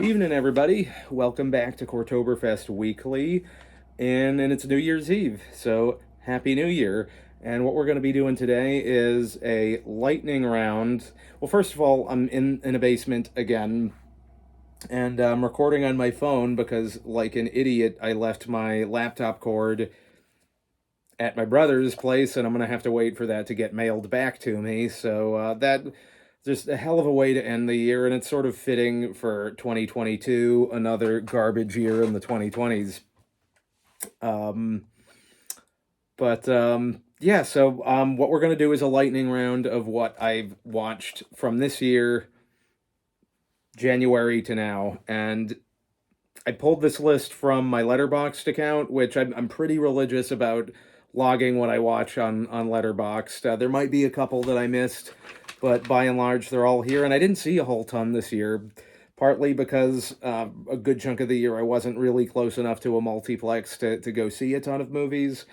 Evening, everybody. Welcome back to Courtotberfest Weekly, and it's New Year's Eve, so Happy New Year. And what we're going to be doing today is a lightning round. Well, first of all, I'm in a basement again, and I'm recording on my phone because, like an idiot, I left my laptop cord at my brother's place, and I'm going to have to wait for that to get mailed back to me. So that just a hell of a way to end the year, and it's sort of fitting for 2022, another garbage year in the 2020s. Um, yeah, so what we're going to do is a lightning round of what I've watched from this year, January to now. And I pulled this list from my Letterboxd account, which I'm pretty religious about logging what I watch on Letterboxd. There might be a couple that I missed, but by and large, they're all here. And I didn't see a whole ton this year, partly because a good chunk of the year I wasn't really close enough to a multiplex to go see a ton of movies.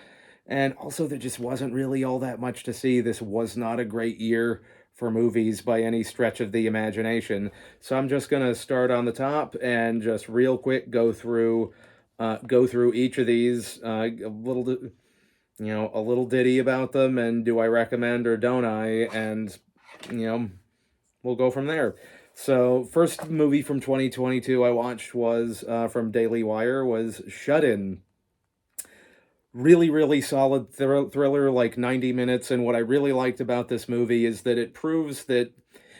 And also, there just wasn't really all that much to see. This was not a great year for movies by any stretch of the imagination. So I'm just gonna start on the top and just real quick go through each of these, a little ditty about them, and do I recommend or don't I? And you know, we'll go from there. So first movie from 2022 I watched was from Daily Wire was Shut In. Really solid thriller, like 90 minutes. And what I really liked about this movie is that it proves that,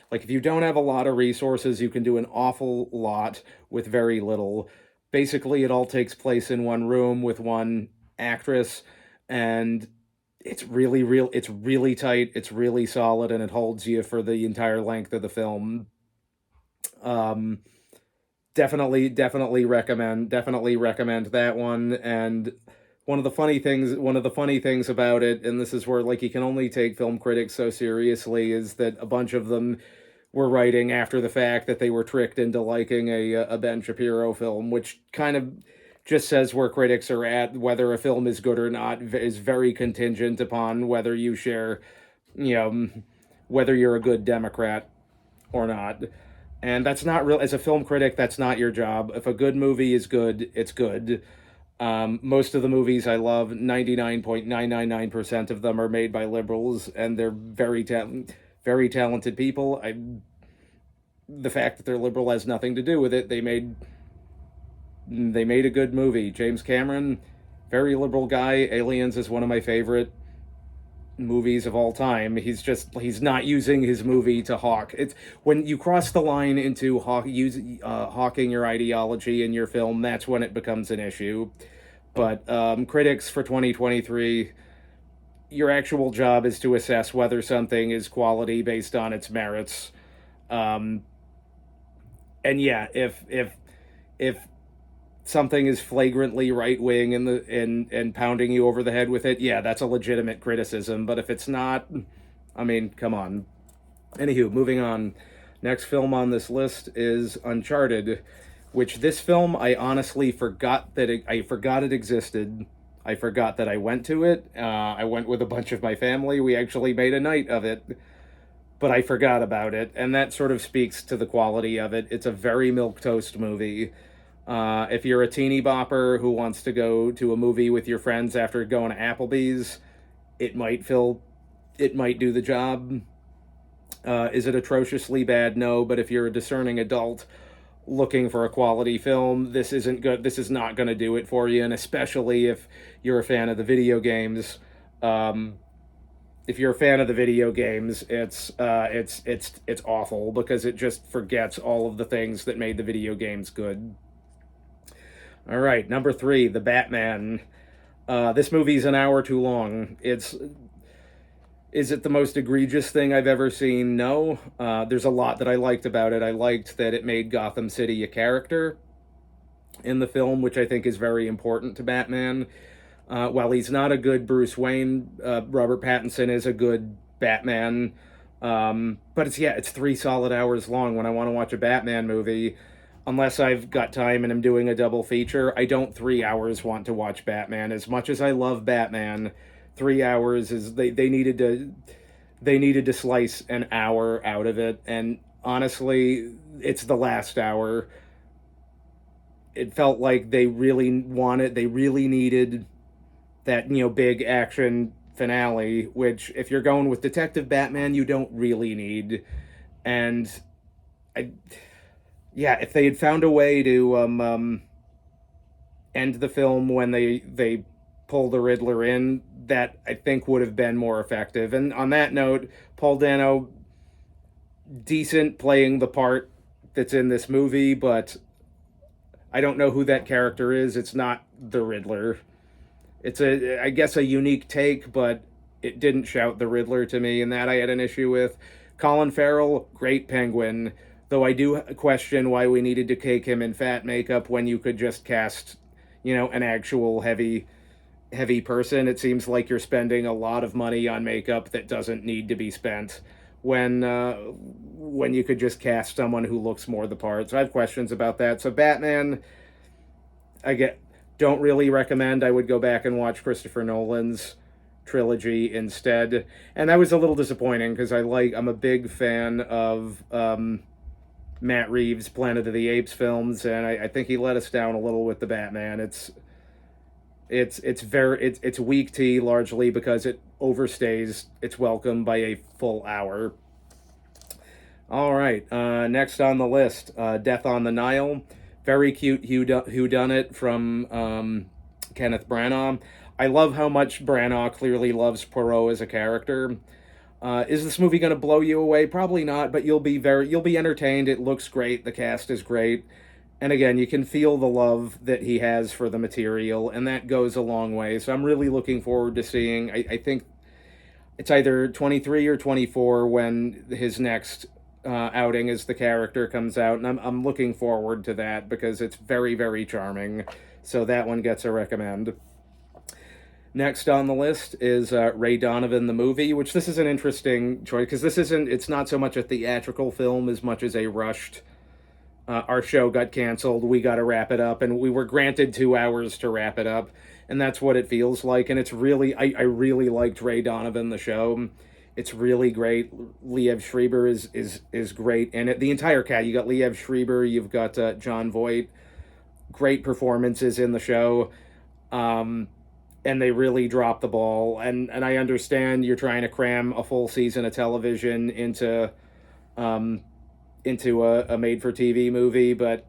like, if you don't have a lot of resources, you can do an awful lot with very little. Basically, it all takes place in one room with one actress, and it's really tight, it's really solid, and it holds you for the entire length of the film. um definitely recommend that one. And one of the funny things about it, and this is where, like, you can only take film critics so seriously, is that a bunch of them were writing after the fact that they were tricked into liking a Ben Shapiro film, which kind of just says where critics are at. Whether a film is good or not is very contingent upon whether you share, you know, whether you're a good Democrat or not. And that's not real. As a film critic, that's not your job. If a good movie is good, it's good. Most of the movies I love, 99.999% of them are made by liberals, and they're very talented people. The fact that they're liberal has nothing to do with it. They made a good movie. James Cameron, very liberal guy. Aliens is one of my favorite movies of all time. He's not using his movie to hawk. It's when you cross the line into hawking your ideology in your film, that's when it becomes an issue. But critics for 2023, your actual job is to assess whether something is quality based on its merits. Um, and yeah, if something is flagrantly right wing and pounding you over the head with it, yeah, that's a legitimate criticism. But if it's not, I mean, come on. Anywho, moving on. Next film on this list is Uncharted, which this film I honestly forgot that I forgot it existed. I forgot that I went to it. I went with a bunch of my family. We actually made a night of it, but I forgot about it, and that sort of speaks to the quality of it. It's a very milquetoast movie. If you're a teeny bopper who wants to go to a movie with your friends after going to Applebee's, it might do the job. Is it atrociously bad? No, but if you're a discerning adult looking for a quality film, this isn't good. This is not going to do it for you, and especially if you're a fan of the video games. If you're a fan of the video games, it's awful because it just forgets all of the things that made the video games good. All right, number three, The Batman. This movie's an hour too long. Is it the most egregious thing I've ever seen? No. There's a lot that I liked about it. I liked that it made Gotham City a character in the film, which I think is very important to Batman. While he's not a good Bruce Wayne, Robert Pattinson is a good Batman. But it's 3 solid hours long. When I want to watch a Batman movie, unless I've got time and I'm doing a double feature, I don't 3 hours want to watch Batman. As much as I love Batman, 3 hours is they needed to slice an hour out of it, and honestly, it's the last hour. it felt like they really needed that, big action finale, which if you're going with Detective Batman, you don't really need. And I, yeah, if they had found a way to end the film when they pull the Riddler in, that I think would have been more effective. And on that note, Paul Dano, decent playing the part that's in this movie, but I don't know who that character is. It's not the Riddler. It's I guess, a unique take, but it didn't shout the Riddler to me, and that I had an issue with. Colin Farrell, great Penguin, though I do question why we needed to cake him in fat makeup when you could just cast, an actual heavy person. It seems like you're spending a lot of money on makeup that doesn't need to be spent when you could just cast someone who looks more the part. So I have questions about that. So Batman, I get don't really recommend. I would go back and watch Christopher Nolan's trilogy instead. And that was a little disappointing because I'm a big fan of Matt Reeves' Planet of the Apes films, and I think he let us down a little with the Batman. It's weak tea largely because it overstays its welcome by a full hour. All right, next on the list, Death on the Nile. Very cute whodunit from Kenneth Branagh. I love how much Branagh clearly loves Poirot as a character. Is this movie going to blow you away? Probably not, but you'll be entertained. It looks great. The cast is great. And again, you can feel the love that he has for the material, and that goes a long way. So I'm really looking forward to seeing. I think it's either 23 or 24 when his next outing as the character comes out, and I'm looking forward to that because it's very, very charming. So that one gets a recommend. Next on the list is Ray Donovan the movie, which this is an interesting choice because it's not so much a theatrical film as much as a rushed. Our show got canceled. We got to wrap it up, and we were granted 2 hours to wrap it up, and that's what it feels like. And it's really, I really liked Ray Donovan the show. It's really great. Liev Schreiber is great, and the entire cast. You got Liev Schreiber, you've got John Voight. Great performances in the show, and they really drop the ball. And I understand you're trying to cram a full season of television into a made for TV movie, but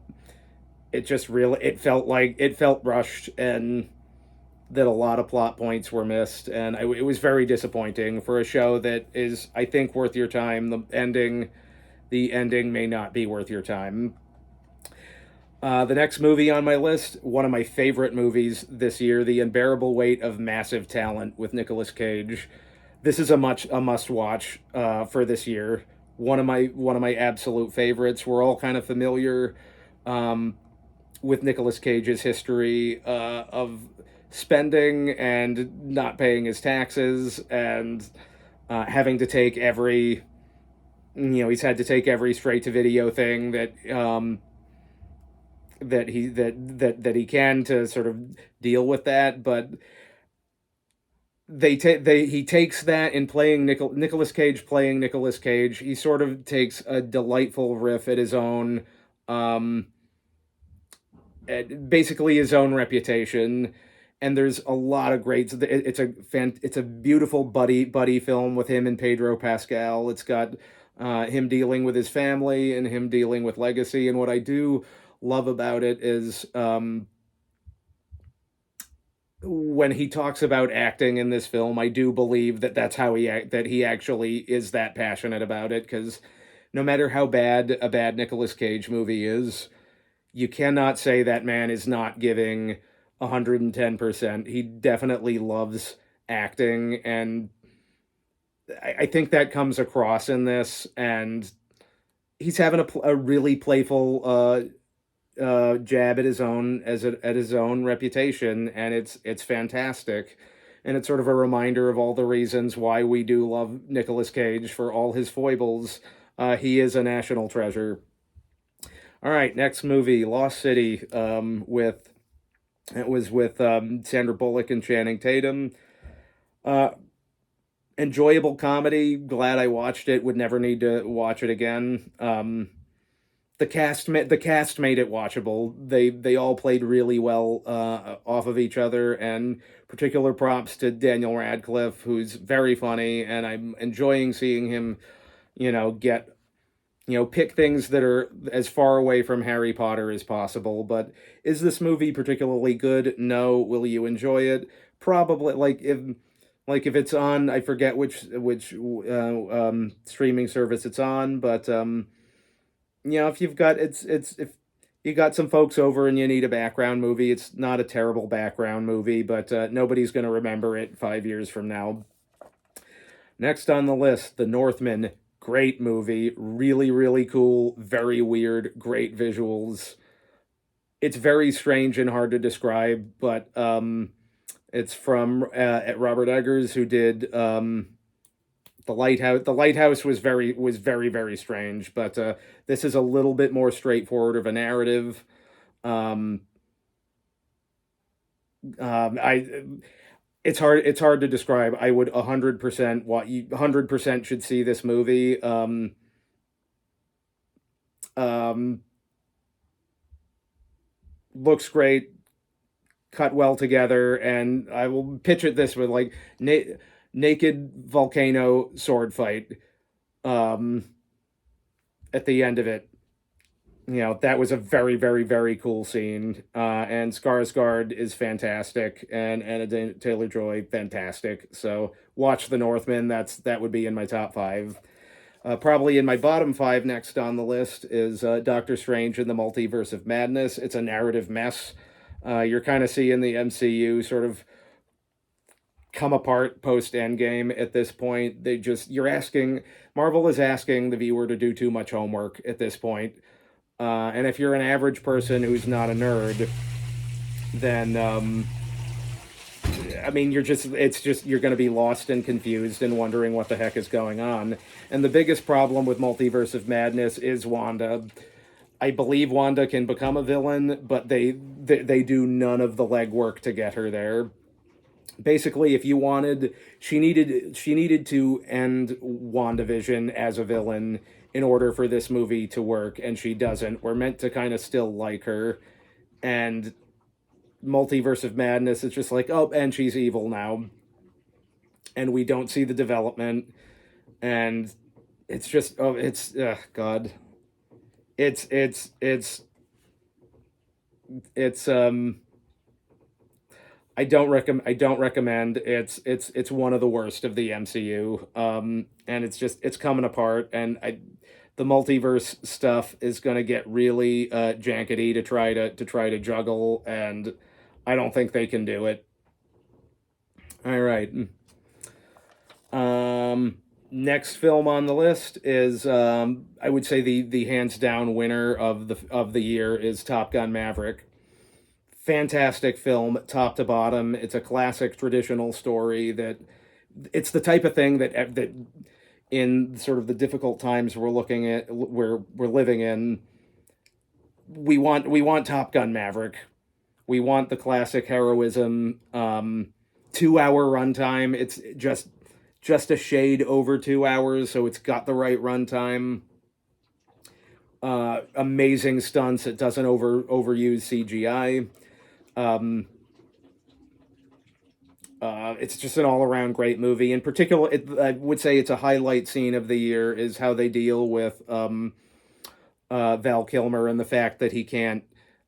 it felt rushed, and that a lot of plot points were missed, and it was very disappointing for a show that is, I think, worth your time. The ending may not be worth your time. The next movie on my list, one of my favorite movies this year, The Unbearable Weight of Massive Talent with Nicolas Cage. This is a must watch for this year. One of my absolute favorites. We're all kind of familiar with Nicolas Cage's history of spending and not paying his taxes, and having to take he's had to take every straight to video thing that he can to sort of deal with that. But he takes that in playing Nicolas Cage playing Nicolas Cage. He sort of takes a delightful riff at his own, at basically his own reputation. And there's a lot of great. It's a beautiful buddy film with him and Pedro Pascal. It's got him dealing with his family and him dealing with legacy. And what I do love about it is when he talks about acting in this film, I do believe that's how that he actually is that passionate about it. Because no matter how bad a bad Nicolas Cage movie is, you cannot say that man is not giving 110%. He definitely loves acting, and I think that comes across in this. And he's having a really playful jab at his own reputation, and it's fantastic, and it's sort of a reminder of all the reasons why we do love Nicolas Cage for all his foibles. He is a national treasure. All right, next movie, Lost City, with Sandra Bullock and Channing Tatum. Enjoyable comedy. Glad I watched it. Would never need to watch it again. the cast made it watchable. They all played really well off of each other, and particular props to Daniel Radcliffe, who's very funny, and I'm enjoying seeing him, get pick things that are as far away from Harry Potter as possible. But is this movie particularly good? No. Will you enjoy it? Probably. Like if it's on, I forget which streaming service it's on, but if you've got it's if you got some folks over and you need a background movie, it's not a terrible background movie, but nobody's going to remember it 5 years from now. Next on the list, The Northman. Great movie, really, really cool, very weird, great visuals. It's very strange and hard to describe, but it's from Robert Eggers, who did The Lighthouse. The Lighthouse was very, very strange, but this is a little bit more straightforward of a narrative. Um, I it's hard to describe. I would 100% 100% should see this movie. Um, Looks great, cut well together, and I will pitch it this with like naked volcano sword fight um, at the end of it. That was a very, very, very cool scene. And Skarsgård is fantastic, and Anna Taylor Joy fantastic. So watch The Northman. That would be in my top five. Probably in my bottom five next on the list is Doctor Strange in the Multiverse of Madness. It's a narrative mess. You're kind of seeing the MCU sort of come apart post Endgame at this point. Marvel is asking the viewer to do too much homework at this point. And if you're an average person who's not a nerd, then I mean, you're going to be lost and confused and wondering what the heck is going on. And the biggest problem with Multiverse of Madness is Wanda. I believe Wanda can become a villain, but they do none of the legwork to get her there. Basically, if you wanted, she needed to end WandaVision as a villain in order for this movie to work, and she doesn't. We're meant to kind of still like her, and Multiverse of Madness is just like, oh, and she's evil now, and we don't see the development, and it's just, oh, it's God, it's I don't recommend. It's one of the worst of the MCU. And it's coming apart, and the multiverse stuff is going to get really jankety to try to juggle, and I don't think they can do it. All right. Next film on the list is I would say the hands down winner of the year is Top Gun Maverick. Fantastic film, top to bottom. It's a classic traditional story that it's the type of thing that in sort of the difficult times we're living in, we want Top Gun Maverick. We want the classic heroism. 2 hour runtime. It's just a shade over 2 hours, so it's got the right runtime. Amazing stunts. It doesn't overuse CGI. It's just an all-around great movie. In particular, I would say it's a highlight scene of the year is how they deal with Val Kilmer, and the fact that he can't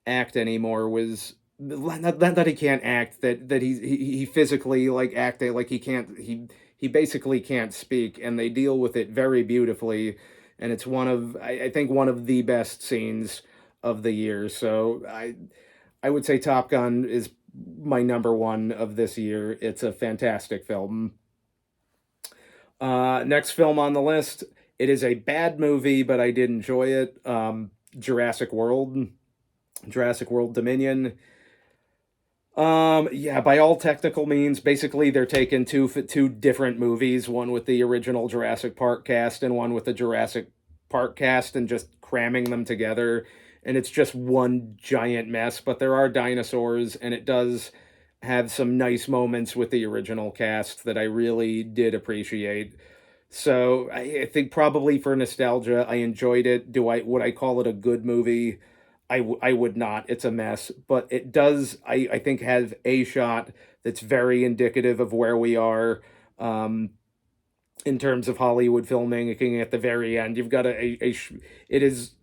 act anymore was not that he can't act, that he physically like acting like he basically can't speak, and they deal with it very beautifully, and it's I think one of the best scenes of the year. So I would say Top Gun is my number one of this year. It's a fantastic film. Next film on the list. It is a bad movie, but I did enjoy it. Jurassic World. Jurassic World Dominion. Yeah, by all technical means, basically they're taking two different movies, one with the original Jurassic Park cast and one with the Jurassic Park cast, and just cramming them together, and it's just one giant mess. But there are dinosaurs, and it does have some nice moments with the original cast that I really did appreciate. So I think probably for nostalgia, I enjoyed it. Would I call it a good movie? I would not. It's a mess, but it does. I think have a shot that's very indicative of where we are. Um, in terms of Hollywood filmmaking at the very end. You've got it is,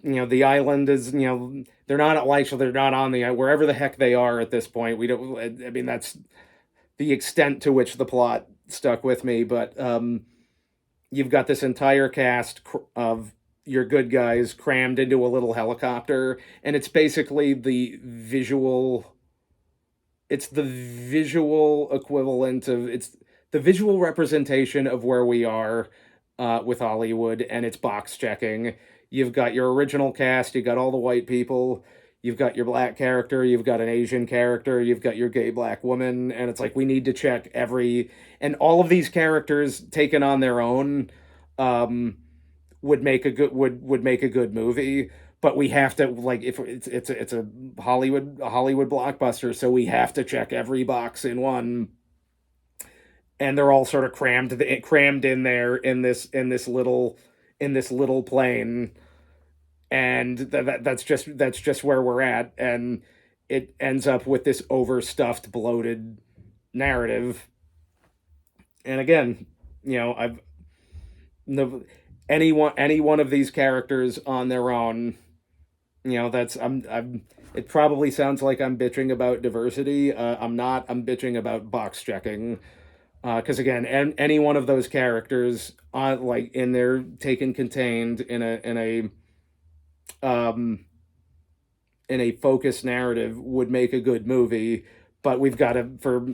the island is, they're not, well, actually, they're not on the, wherever the heck they are at this point. We don't, I mean, that's the extent to which the plot stuck with me, but you've got this entire cast of your good guys crammed into a little helicopter, and it's the visual equivalent of it's the visual representation of where we are with Hollywood, and it's box checking. You've got your original cast, you got all the white people, you've got your black character, you've got an Asian character, you've got your gay black woman, and it's like we need to check and all of these characters taken on their own um, would make a good movie, but we have to, like, if it's a Hollywood blockbuster, so we have to check every box in one, and they're all sort of crammed in there in this little plane, and that's just where we're at, and it ends up with this overstuffed, bloated narrative. And again, I've no any one of these characters on their own, that's I'm it probably sounds like I'm bitching about diversity. I'm not. I'm bitching about box checking. Because again, any one of those characters, like in there, taken contained um in a focused narrative, would make a good movie. But we've got to for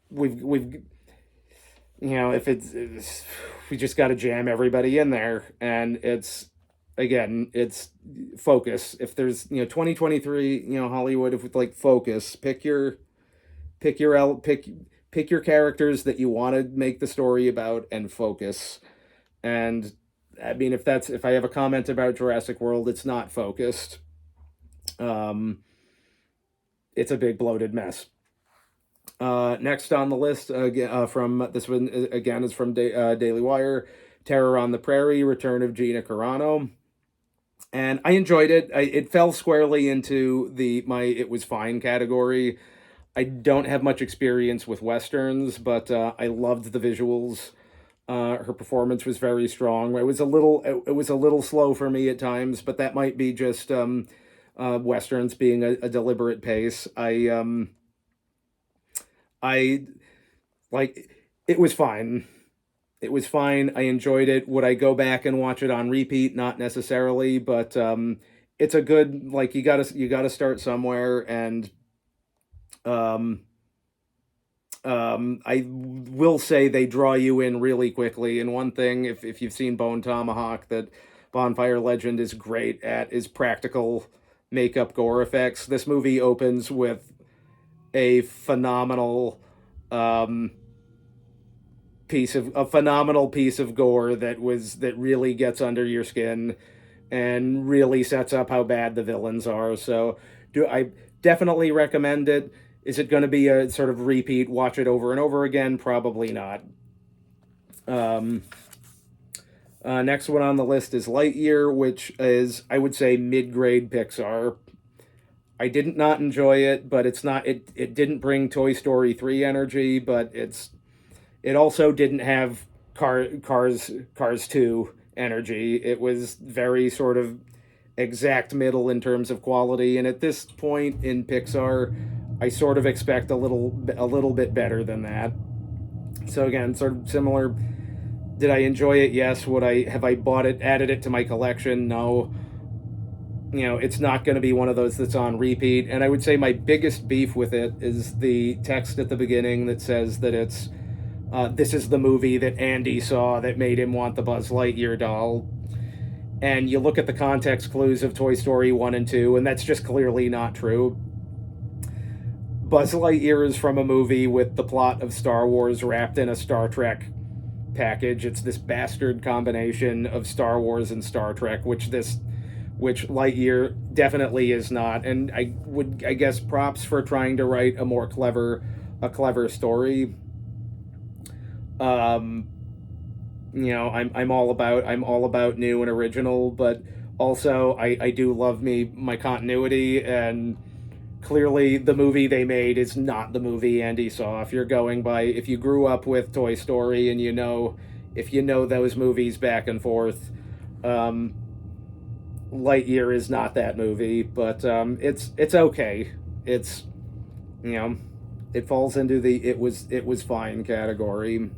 we've if we just got to jam everybody in there, and it's focus. If there's 2023, Hollywood, if with like focus, pick your pick your characters that you want to make the story about, and focus. And I mean, if I have a comment about Jurassic World, it's not focused. Um, it's a big bloated mess. Next on the list, from this one again is from Daily Wire, Terror on the Prairie: Return of Gina Carano, and I enjoyed it. It fell squarely into the my it was fine category. I don't have much experience with westerns, but I loved the visuals. Her performance was very strong. It was a little slow for me at times, but that might be just westerns being a deliberate pace. I like it was fine. It was fine. I enjoyed it. Would I go back and watch it on repeat? Not necessarily, but it's a good, like, you gotta start somewhere, and um I will say they draw you in really quickly. And one thing, if you've seen Bone Tomahawk, that Bonfire Legend is great at is practical makeup gore effects. This movie opens with a phenomenal um, a phenomenal piece of gore that really gets under your skin and really sets up how bad the villains are. So do I definitely recommend it. Is it going to be a sort of repeat, watch it over and over again? Probably not. Um, Next one on the list is Lightyear, which is, I would say, mid-grade Pixar. I didn't not enjoy it, but it didn't bring Toy Story 3 energy, but it also didn't have Cars 2 energy. It was very sort of exact middle in terms of quality, and at this point in Pixar, I sort of expect a little bit better than that. So again, sort of similar. Did I enjoy it? Yes. Would I have I bought it, added it to my collection? No. It's not going to be one of those that's on repeat. And I would say my biggest beef with it is the text at the beginning that says that this is the movie that Andy saw that made him want the Buzz Lightyear doll. And you look at the context clues of Toy Story 1 and 2, and that's just clearly not true. Buzz Lightyear is from a movie with the plot of Star Wars wrapped in a Star Trek package. It's this bastard combination of Star Wars and Star Trek, which Lightyear definitely is not. And I guess props for trying to write a clever story. Um, I'm all about new and original, but also I do love my continuity, and clearly the movie they made is not the movie Andy saw. If you grew up with Toy Story and if you know those movies back and forth, um, Lightyear is not that movie, but it's okay. It's you know it falls into the it was fine category.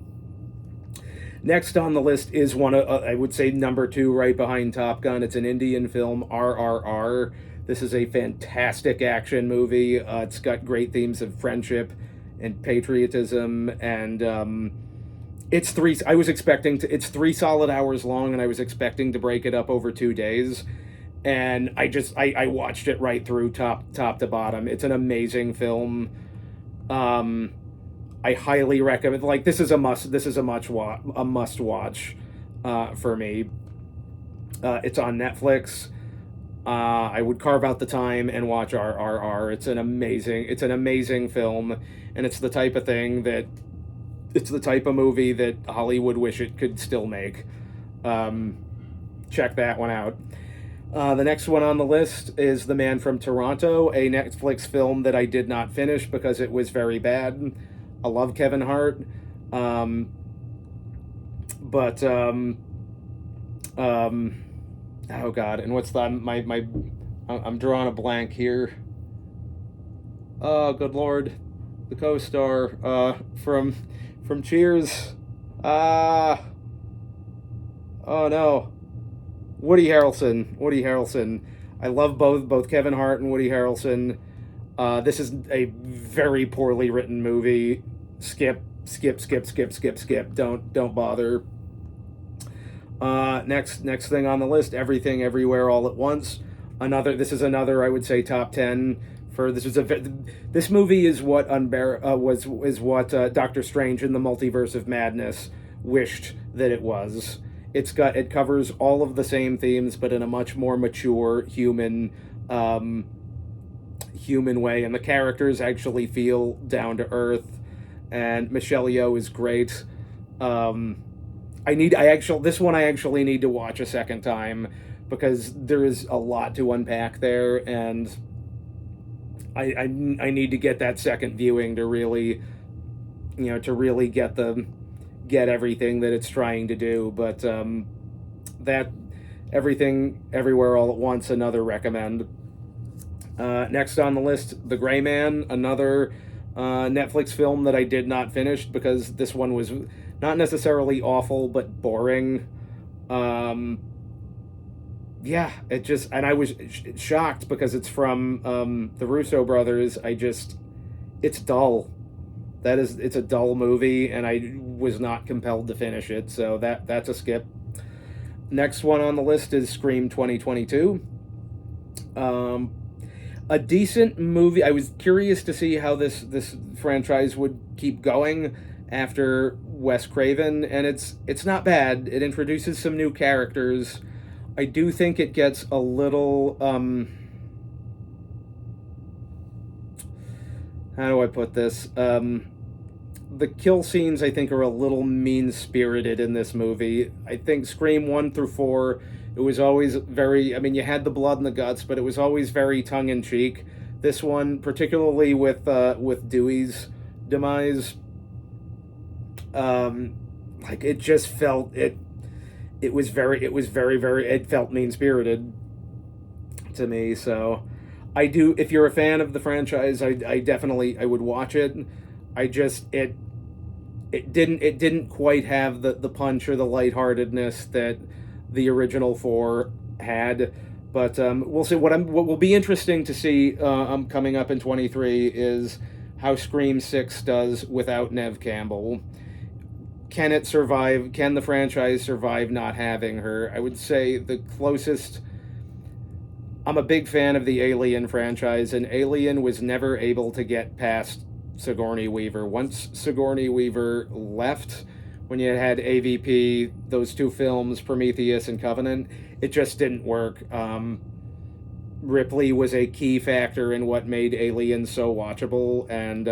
Next on the list is one of I would say number two, right behind Top Gun. It's an Indian film, RRR. This is a fantastic action movie. It's got great themes of friendship and patriotism, and it's three. I was expecting to. It's 3 solid hours long, and I was expecting to break it up over 2 days. And I watched it right through top to bottom. It's an amazing film. Um, I highly recommend. Like, this is a must. This is a must watch for me. It's on Netflix. I would carve out the time and watch RRR. It's an amazing film, and it's the type of thing that it's the type of movie that Hollywood wish it could still make. Check that one out. The next one on the list is The Man from Toronto, a Netflix film that I did not finish because it was very bad. I love Kevin Hart, but oh god, and what's the my I'm drawing a blank here. Oh good lord, the co-star from Cheers. Oh no, Woody Harrelson. Woody Harrelson. I love both Kevin Hart and Woody Harrelson. This is a very poorly written movie. Skip. Don't bother. Next thing on the list, Everything Everywhere All at Once. This is another I would say top 10 for this movie is what Doctor Strange in the Multiverse of Madness wished that it was. It covers all of the same themes, but in a much more mature human way, and the characters actually feel down to earth, and Michelle Yeoh is great. This one I actually need to watch a second time because there is a lot to unpack there, and I need to get that second viewing to really get everything that it's trying to do. But that Everything Everywhere All at Once, another recommend. Next on the list, The Gray Man, another Netflix film that I did not finish because this one was not necessarily awful, but boring. Yeah, and I was shocked because it's from the Russo brothers. It's dull. It's a dull movie, and I was not compelled to finish it, so that's a skip. Next one on the list is Scream 2022. A decent movie. I was curious to see how this franchise would keep going after Wes Craven, and it's not bad. It introduces some new characters. I do think it gets a little how do I put this? The kill scenes I think are a little mean-spirited in this movie. I think Scream 1 through 4, it was always very, I mean, you had the blood and the guts, but it was always very tongue-in-cheek. This one, particularly with Dewey's demise, it just felt it felt mean-spirited to me. So I do, if you're a fan of the franchise, I definitely would watch it. It didn't quite have the punch or the lightheartedness that the original four had, but we'll see. What will be interesting to see coming up in 23 is how Scream 6 does without Neve Campbell. Can it survive? Can the franchise survive not having her? I would say the closest. I'm a big fan of the Alien franchise, and Alien was never able to get past Sigourney Weaver. Once Sigourney Weaver left, when you had AVP, those two films, Prometheus and Covenant, it just didn't work. Ripley was a key factor in what made Alien so watchable, and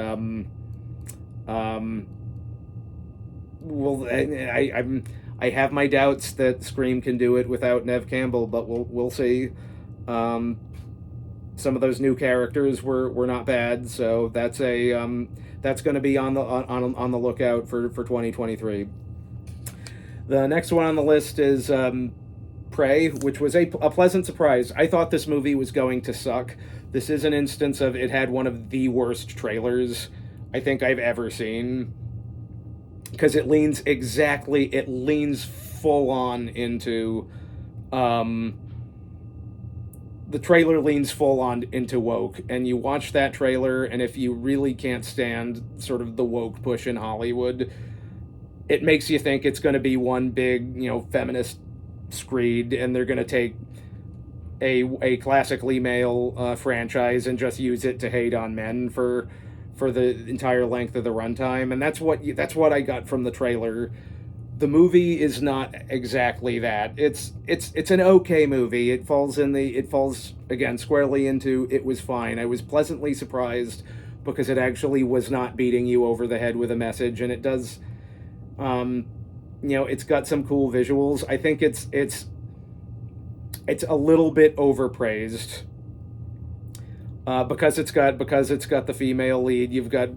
well, I have my doubts that Scream can do it without Nev Campbell, but we'll see. Um, some of those new characters were not bad, so that's going to be on the lookout for 2023. The next one on the list is Prey, which was a pleasant surprise. I thought this movie was going to suck. This is an instance of it had one of the worst trailers I think I've ever seen, because it leans full on into the trailer leans full on into woke, and you watch that trailer, and if you really can't stand sort of the woke push in Hollywood, it makes you think it's going to be one big, feminist screed, and they're going to take a classically male franchise and just use it to hate on men for the entire length of the runtime, and that's what I got from the trailer. The movie is not exactly that. It's an okay movie. It falls again squarely into it was fine. I was pleasantly surprised because it actually was not beating you over the head with a message, and it does. It's got some cool visuals. I think it's a little bit overpraised. Because it's got the female lead. You've got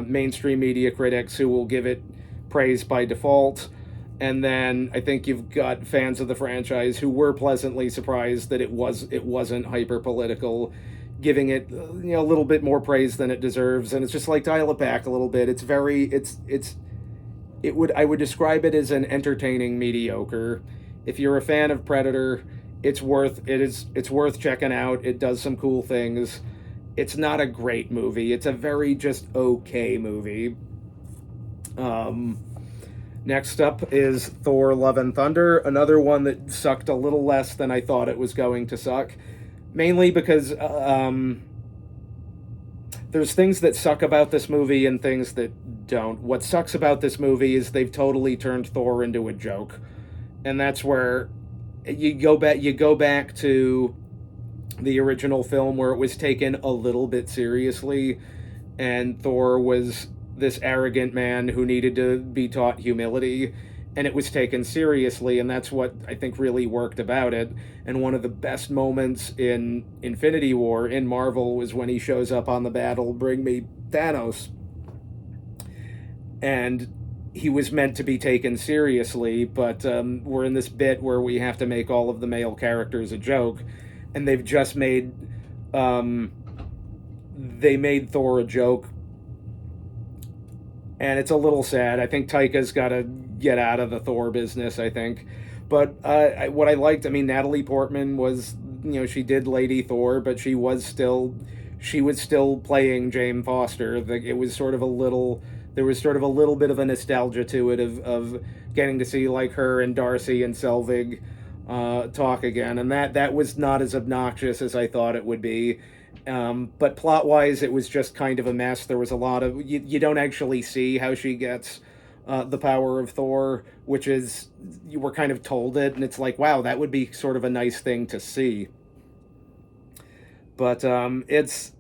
mainstream media critics who will give it praise by default, and then I think you've got fans of the franchise who were pleasantly surprised that it wasn't hyper political, giving it a little bit more praise than it deserves. And it's just like, dial it back a little bit. I would describe it as an entertaining mediocre. If you're a fan of Predator, it's worth checking out. It does some cool things. It's not a great movie. It's a very just okay movie. Next up is Thor: Love and Thunder, another one that sucked a little less than I thought it was going to suck, mainly because there's things that suck about this movie and things that don't. What sucks about this movie is they've totally turned Thor into a joke, and that's where you go back to the original film, where it was taken a little bit seriously, and Thor was this arrogant man who needed to be taught humility, and it was taken seriously, and that's what I think really worked about it. And one of the best moments in Infinity War in Marvel was when he shows up on the battle, bring me Thanos, and he was meant to be taken seriously, but we're in this bit where we have to make all of the male characters a joke, and they've just made they made Thor a joke, and it's a little sad. I think Taika's got to get out of the Thor business, I think. But what I liked, Natalie Portman was, she did Lady Thor, but she was still playing Jane Foster. It was sort of a little, there was sort of a little bit of a nostalgia to it of getting to see like her and Darcy and Selvig talk again, and that was not as obnoxious as I thought it would be. But plot-wise, it was just kind of a mess. There was a lot of you don't actually see how she gets the power of Thor, which is, you were kind of told it, and it's like, wow, that would be sort of a nice thing to see. But it's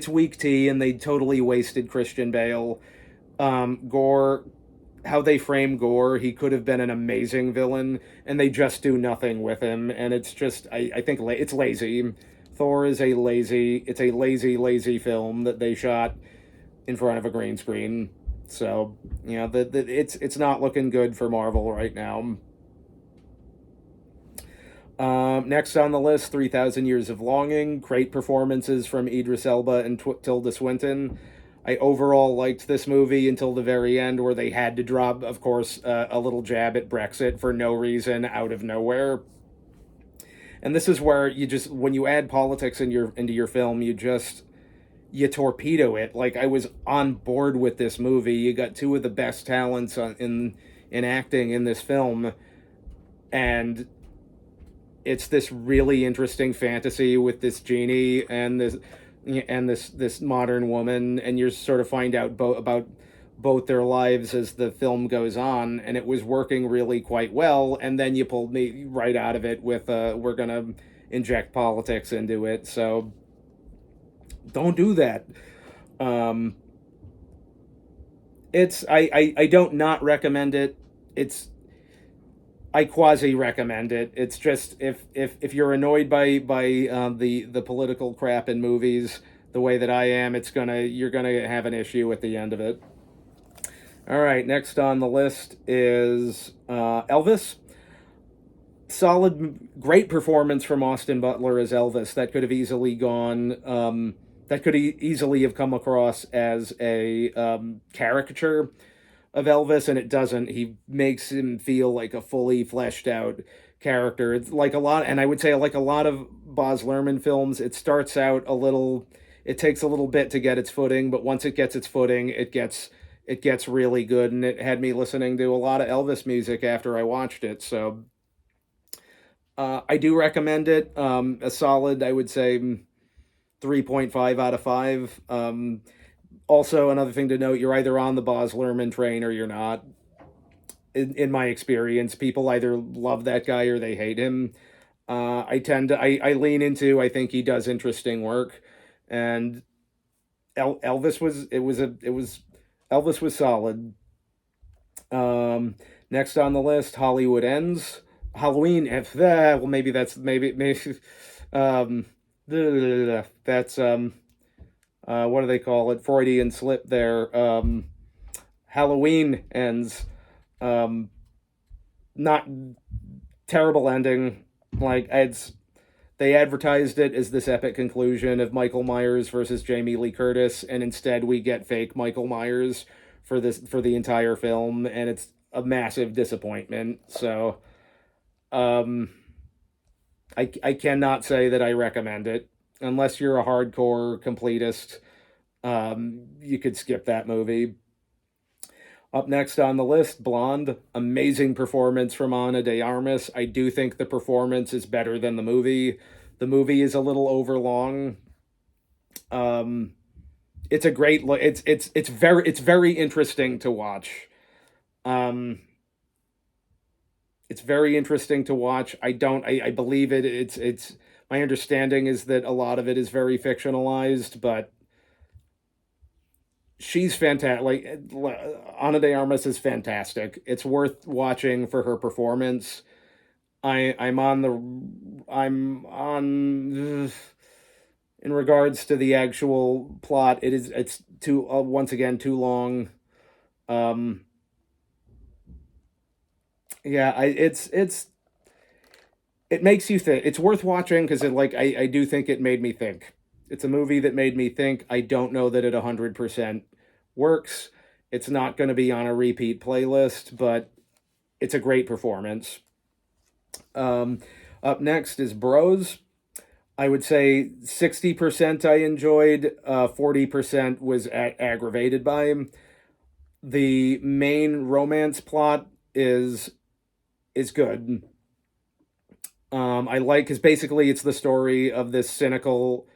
weak tea, and they totally wasted Christian Bale. Gore, how they frame Gore, he could have been an amazing villain, and they just do nothing with him, and it's just, I think it's lazy. Thor is a lazy film that they shot in front of a green screen. So, it's not looking good for Marvel right now. Next on the list, 3,000 Years of Longing. Great performances from Idris Elba and Tilda Swinton. I overall liked this movie until the very end, where they had to drop, of course, a little jab at Brexit for no reason, out of nowhere. And this is where when you add politics into your film, you torpedo it. Like, I was on board with this movie. You got two of the best talents in acting in this film, and it's this really interesting fantasy with this genie and this modern woman, and you sort of find out about both their lives as the film goes on, and it was working really quite well. And then you pulled me right out of it with we're gonna inject politics into it, so don't do that. It's I don't not recommend it. It's I quasi recommend it. It's just if you're annoyed by the political crap in movies the way that I am, you're gonna have an issue at the end of it. All right, next on the list is Elvis. Solid, great performance from Austin Butler as Elvis. That could have easily gone. That could easily have come across as a caricature of Elvis, and it doesn't. He makes him feel like a fully fleshed out character. It's like a lot, and I would say like a lot of Baz Luhrmann films. It starts out a little. It takes a little bit to get its footing, but once it gets its footing, it gets really good. And it had me listening to a lot of Elvis music after I watched it. So I do recommend it. A solid, I would say, 3.5 out of 5. Also, another thing to note, you're either on the Baz Luhrmann train or you're not. In my experience, people either love that guy or they hate him. I lean into, I think he does interesting work. And Elvis Elvis was solid. Next on the list, Hollywood Ends. Halloween, well, maybe um, that's what do they call it? Freudian slip there. Halloween Ends. Um, Not terrible ending. Like it's they advertised it as this epic conclusion of Michael Myers versus Jamie Lee Curtis, and instead we get fake Michael Myers for the entire film, and it's a massive disappointment. So, um, I cannot say that I recommend it unless you're a hardcore completist. You could skip that movie. Up next on the list, Blonde. Amazing performance from Ana de Armas. I do think the performance is better than the movie. The movie is a little overlong. Um, it's a great look. It's very interesting to watch. Um, it's very interesting to watch. I believe it's my understanding is that a lot of it is very fictionalized, but she's fantastic. Like Ana de Armas is fantastic. It's worth watching for her performance. I'm on in regards to the actual plot. It's too once again too long. Um, yeah, it makes you think. It's worth watching because I do think it made me think. It's a movie that made me think. I don't know that it 100% works. It's not going to be on a repeat playlist, but it's a great performance. Um, Up next is Bros. I would say 60% I enjoyed, 40% was aggravated by him. The main romance plot is good. I like because basically it's the story of this cynical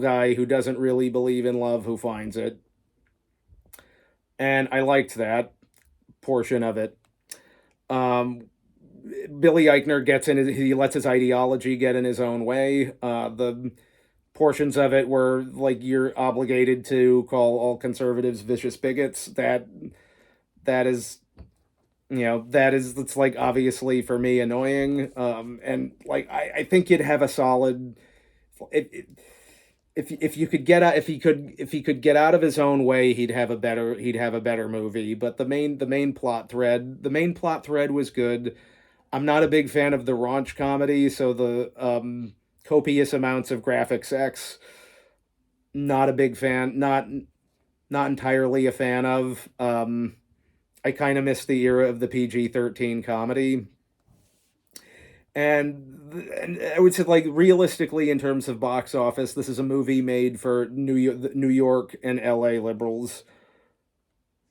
guy who doesn't really believe in love who finds it, and I liked that portion of it. Um, Billy Eichner he lets his ideology get in his own way. The portions of it where like you're obligated to call all conservatives vicious bigots. That is it's like obviously for me annoying. And like I think you'd have a solid if you could get out if he could get out of his own way, he'd have a better movie. But the main plot thread was good. I'm not a big fan of the raunch comedy, so the copious amounts of graphic sex, not a big fan. Not entirely a fan of. I kind of miss the era of the PG-13 comedy. And I would say, like, realistically, in terms of box office, this is a movie made for New York and LA liberals.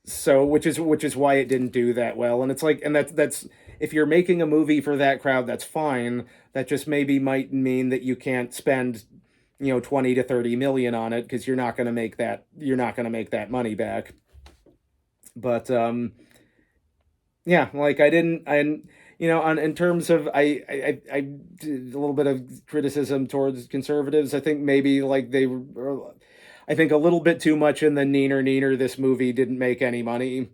So, which is why it didn't do that well. And it's like, and that's if you're making a movie for that crowd, that's fine. That just maybe might mean that you can't spend 20 to 30 million on it because you're not going to make that money back. But yeah, like I didn't, and on in terms of I did a little bit of criticism towards conservatives. I think maybe like I think a little bit too much in the neener neener. This movie didn't make any money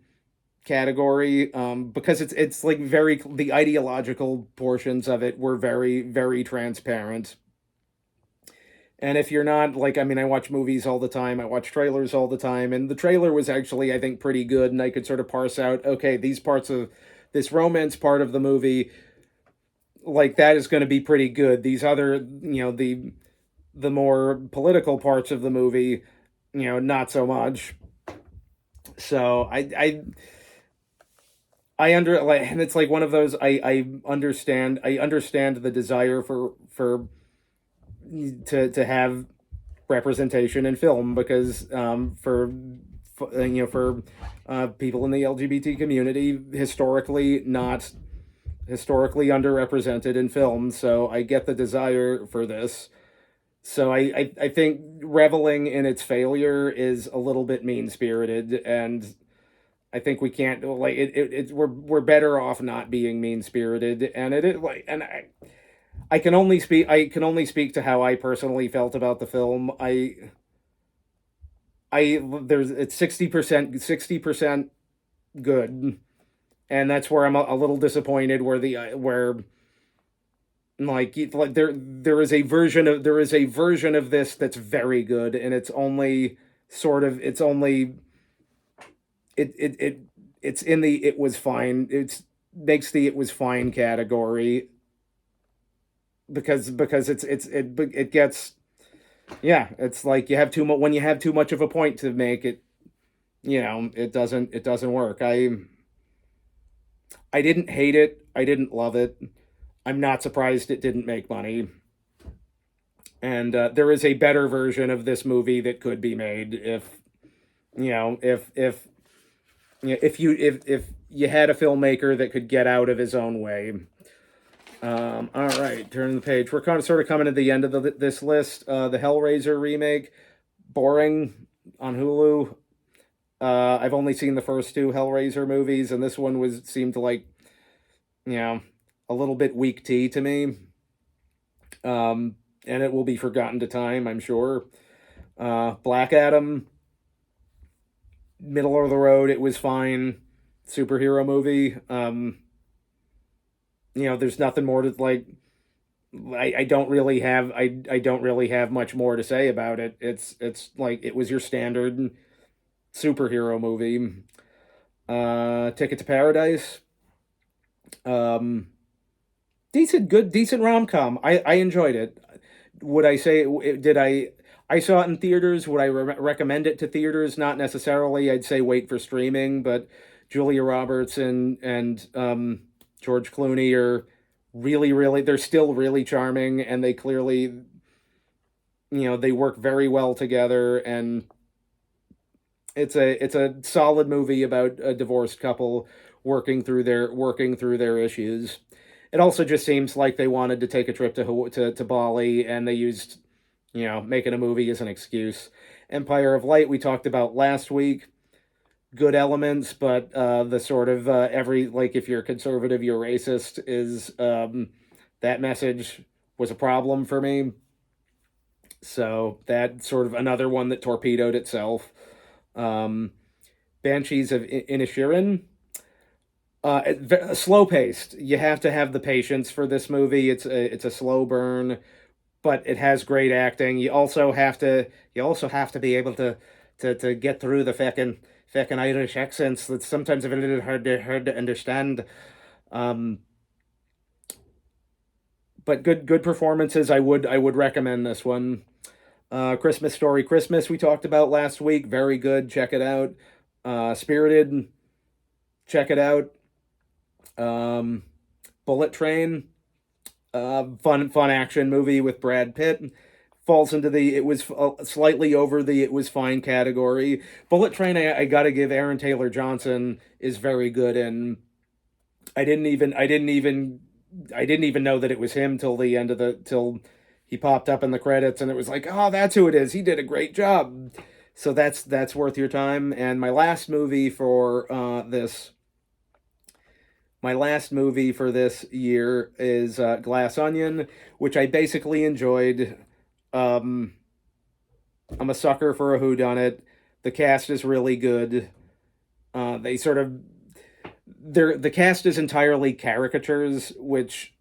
category, because it's like very, the ideological portions of it were very transparent. And if you're not like, I mean, I watch movies all the time, I watch trailers all the time, and the trailer was actually, I think, pretty good, and I could sort of parse out, okay, these parts of this romance part of the movie, like that is going to be pretty good. These other, the more political parts of the movie, not so much. So I under like, and it's like one of those, I understand the desire for to have representation in film, because for people in the LGBT community, historically underrepresented in film. So I get the desire for this. So I think reveling in its failure is a little bit mean spirited, and I think we can't, like we're better off not being mean spirited, and I can only speak to how I personally felt about the film. I there's it's 60% good, and that's where I'm a little disappointed, where there is a version of this that's very good, and it's only it's in the it was fine, it's makes the it was fine category, because it gets, yeah, it's like you have too much when you have too much of a point to make it, it doesn't work. I didn't hate it, I didn't love it. I'm not surprised it didn't make money. And there is a better version of this movie that could be made, if if you had a filmmaker that could get out of his own way. All right, turn the page. We're kind of sort of coming to the end of this list. The Hellraiser remake, boring, on Hulu. I've only seen the first two Hellraiser movies, and this one seemed like, a little bit weak tea to me. And it will be forgotten to time, I'm sure. Black Adam, middle of the road. It was fine. Superhero movie. There's nothing more to like. I don't really have I don't really have much more to say about it. It's like it was your standard superhero movie. Ticket to Paradise. Um, decent rom com. I enjoyed it. Would I say did I saw it in theaters? Would I recommend it to theaters? Not necessarily. I'd say wait for streaming. But Julia Roberts and George Clooney are they're still really charming, and they clearly, they work very well together, and it's a solid movie about a divorced couple working through their issues. It also just seems like they wanted to take a trip to Bali, and they used, making a movie as an excuse. Empire of Light we talked about last week. Good elements, but the sort of every like if you're conservative, you're racist is that message was a problem for me. So that sort of another one that torpedoed itself. Um, Banshees of Inisherin. Slow paced. You have to have the patience for this movie. It's a slow burn, but it has great acting. You also have to be able to get through the feckin' Irish accents that's sometimes a little hard to understand. Um, but good performances. I would recommend this one. Christmas Story Christmas we talked about last week. Very good. Check it out. Spirited. Check it out. Um, Bullet Train. Fun action movie with Brad Pitt. Falls into the it was slightly over the it was fine category. Bullet Train, I gotta give Aaron Taylor Johnson is very good, and I didn't even know that it was him till he popped up in the credits, and it was like, oh, that's who it is. He did a great job. So that's worth your time. And my last movie for this year is Glass Onion, which I basically enjoyed. Um, I'm a sucker for a whodunit. The cast is really good. They sort of the cast is entirely caricatures, which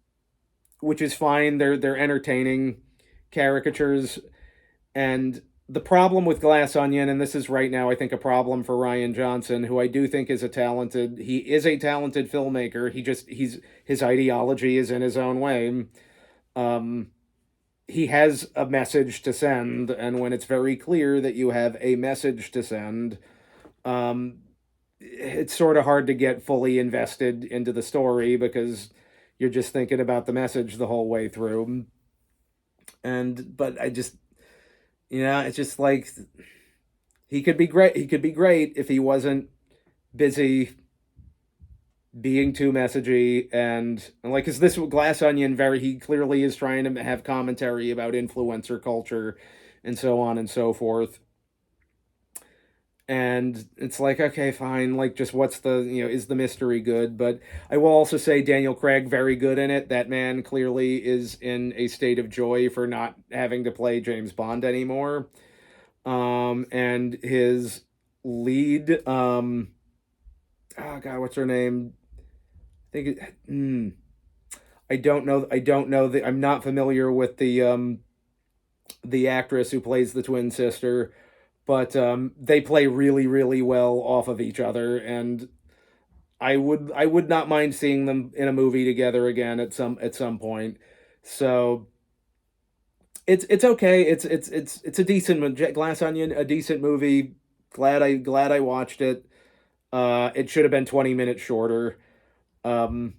is fine. They're entertaining caricatures, and the problem with Glass Onion, and this is right now, I think, a problem for Rian Johnson, who I do think is he is a talented filmmaker. His ideology is in his own way. Um, he has a message to send, and when it's very clear that you have a message to send, um, it's sort of hard to get fully invested into the story because you're just thinking about the message the whole way through. And but I just it's just like he could be great. He could be great if he wasn't busy being too messagey and like, because this Glass Onion, very he clearly is trying to have commentary about influencer culture and so on and so forth. And it's like, okay, fine, like, just what's the is the mystery good? But I will also say Daniel Craig very good in it. That man clearly is in a state of joy for not having to play James Bond anymore. And his lead, oh god, what's her name? I think I don't know the I'm not familiar with the actress who plays the twin sister, but they play really really well off of each other, and I would not mind seeing them in a movie together again at some point. So it's okay. It's a decent Glass Onion, a decent movie. Glad I watched it. It should have been 20 minutes shorter. Um,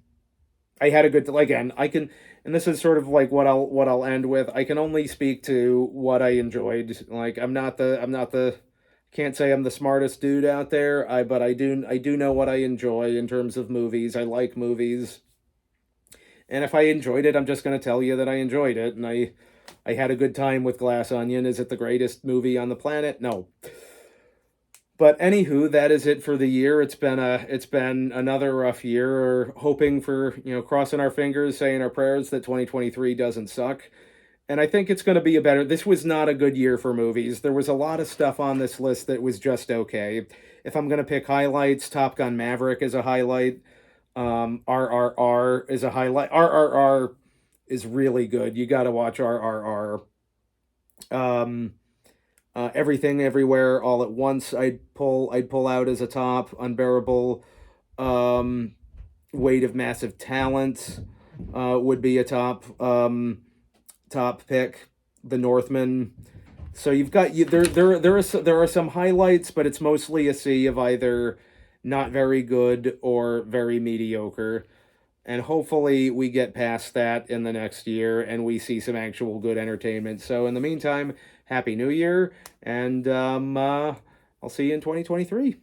I had a good again. I can, and this is sort of like what I'll end with. I can only speak to what I enjoyed. Like, I'm not the can't say I'm the smartest dude out there. But I do know what I enjoy in terms of movies. I like movies, and if I enjoyed it, I'm just going to tell you that I enjoyed it, and I had a good time with Glass Onion. Is it the greatest movie on the planet? No. But anywho, that is it for the year. It's been another rough year. Or hoping for crossing our fingers, saying our prayers that 2023 doesn't suck. And I think it's going to be a better. This was not a good year for movies. There was a lot of stuff on this list that was just okay. If I'm going to pick highlights, Top Gun Maverick is a highlight. RRR is a highlight. RRR is really good. You got to watch RRR. Everything Everywhere All at Once I'd pull out as a top. Unbearable um, Weight of Massive Talent would be a top pick. The Northman. So you've got there are some highlights, but it's mostly a sea of either not very good or very mediocre. And hopefully we get past that in the next year and we see some actual good entertainment. So in the meantime, Happy New Year, and I'll see you in 2023.